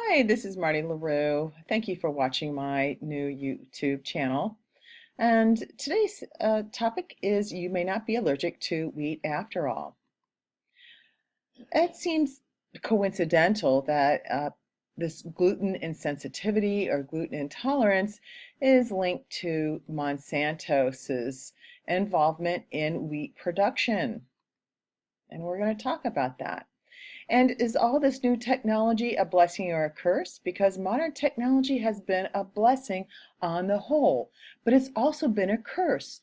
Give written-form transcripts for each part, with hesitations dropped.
Hi, this is Marty LaRue. Thank you for watching my new YouTube channel. And today's topic is you may not be allergic to wheat after all. It seems coincidental that this gluten insensitivity or gluten intolerance is linked to Monsanto's involvement in wheat production. And we're going to talk about that. And is all this new technology a blessing or a curse? Because modern technology has been a blessing on the whole, but it's also been a curse.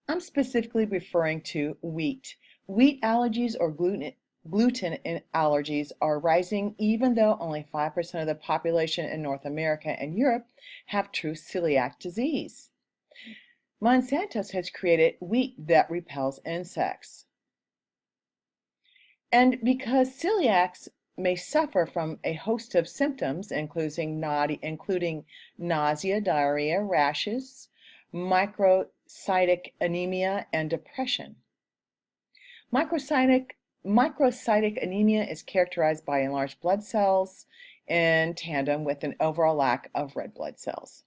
I'm specifically referring to wheat. Wheat allergies or gluten allergies are rising, even though only 5% of the population in North America and Europe have true celiac disease. Monsanto has created wheat that repels insects. And because celiacs may suffer from a host of symptoms, including nausea, diarrhea, rashes, microcytic anemia, and depression. Microcytic anemia is characterized by enlarged blood cells in tandem with an overall lack of red blood cells.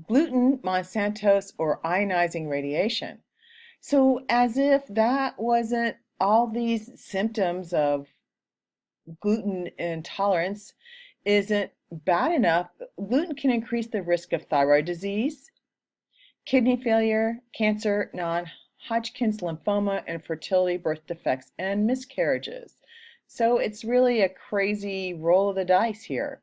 Gluten, Monsanto's, or ionizing radiation. So as if that wasn't all these symptoms of gluten intolerance isn't bad enough, gluten can increase the risk of thyroid disease, kidney failure, cancer, non-Hodgkin's lymphoma, infertility, birth defects, and miscarriages. So it's really a crazy roll of the dice here.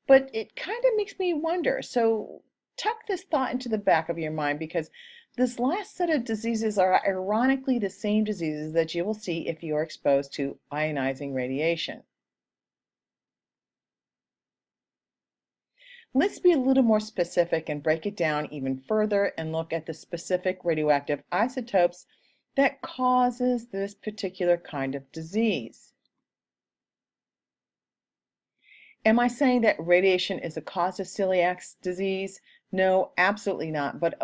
But it kind of makes me wonder. So tuck this thought into the back of your mind, because this last set of diseases are ironically the same diseases that you will see if you are exposed to ionizing radiation. Let's be a little more specific and break it down even further and look at the specific radioactive isotopes that causes this particular kind of disease. Am I saying that radiation is a cause of celiac disease? No, absolutely not. But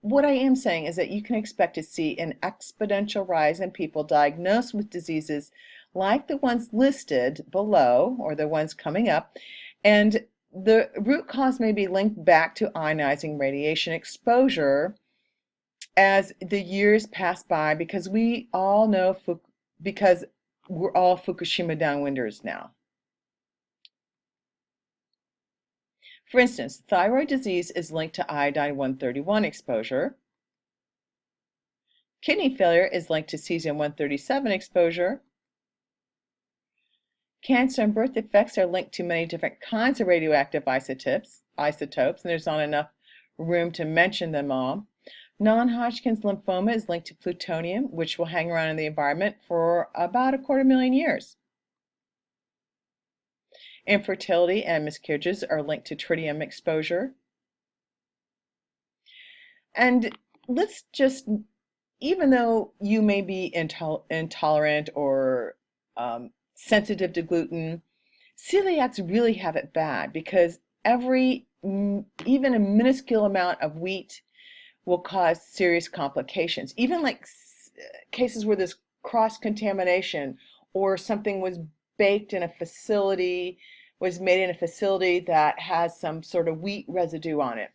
what I am saying is that you can expect to see an exponential rise in people diagnosed with diseases like the ones listed below or the ones coming up, and the root cause may be linked back to ionizing radiation exposure as the years pass by, because we all know, because we're all Fukushima downwinders now. For instance, thyroid disease is linked to iodine-131 exposure. Kidney failure is linked to cesium-137 exposure. Cancer and birth defects are linked to many different kinds of radioactive isotopes, and there's not enough room to mention them all. Non-Hodgkin's lymphoma is linked to plutonium, which will hang around in the environment for about 250,000 years. Infertility and miscarriages are linked to tritium exposure. And let's just, even though you may be intolerant or sensitive to gluten, celiacs really have it bad, because even a minuscule amount of wheat will cause serious complications. Even like cases where there's cross-contamination, or something was baked in a facility, was made in a facility that has some sort of wheat residue on it.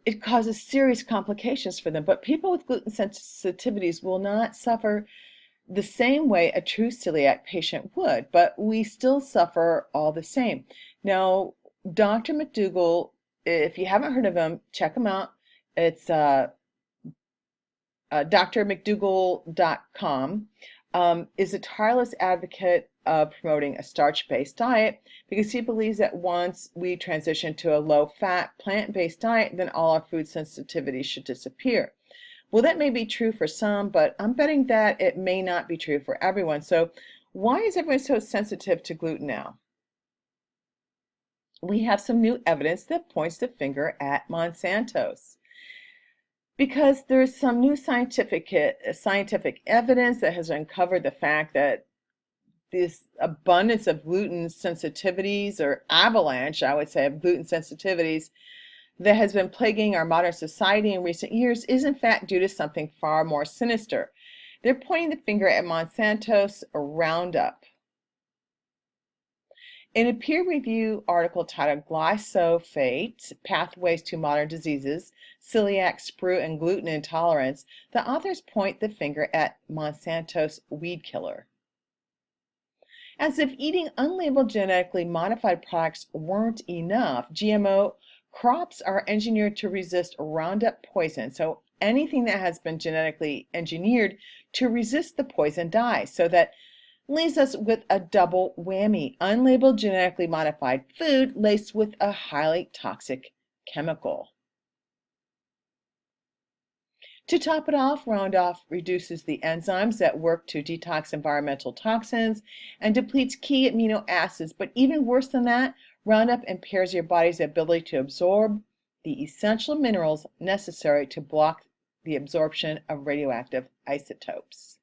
It causes serious complications for them. But people with gluten sensitivities will not suffer the same way a true celiac patient would, but we still suffer all the same. Now, Dr. McDougall, if you haven't heard of him, check him out. It's drmcdougall.com, is a tireless advocate of promoting a starch-based diet, because he believes that once we transition to a low-fat, plant-based diet, then all our food sensitivities should disappear. Well, that may be true for some, but I'm betting that it may not be true for everyone. So why is everyone so sensitive to gluten now? We have some new evidence that points the finger at Monsanto's, because there's some new scientific evidence that has uncovered the fact that this abundance of gluten sensitivities, or avalanche, I would say, of gluten sensitivities that has been plaguing our modern society in recent years, is in fact due to something far more sinister. They're pointing the finger at Monsanto's Roundup. In a peer-reviewed article titled Glyphosate, Pathways to Modern Diseases, Celiac, Sprue, and Gluten Intolerance, the authors point the finger at Monsanto's weed killer. As if eating unlabeled genetically modified products weren't enough, GMO crops are engineered to resist Roundup poison. So anything that has been genetically engineered to resist the poison dies. So that leaves us with a double whammy: unlabeled genetically modified food laced with a highly toxic chemical. To top it off, Roundup reduces the enzymes that work to detox environmental toxins and depletes key amino acids. But even worse than that, Roundup impairs your body's ability to absorb the essential minerals necessary to block the absorption of radioactive isotopes.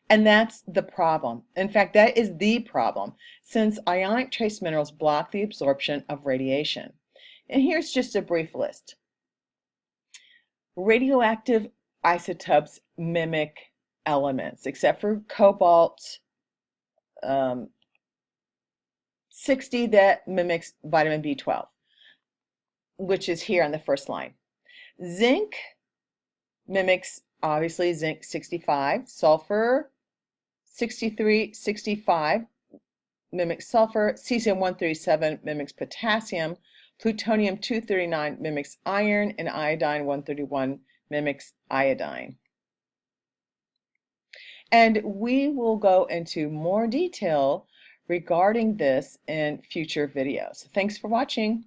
And that's the problem. In fact, that is the problem, since ionic trace minerals block the absorption of radiation. And here's just a brief list. Radioactive isotopes mimic elements, except for cobalt 60 that mimics vitamin B12, which is here on the first line. Zinc mimics, obviously, zinc 65. Sulfur 63, 65 mimics sulfur. Cesium-137 mimics potassium. Plutonium-239 mimics iron, and iodine-131 mimics iodine. And we will go into more detail regarding this in future videos. Thanks for watching.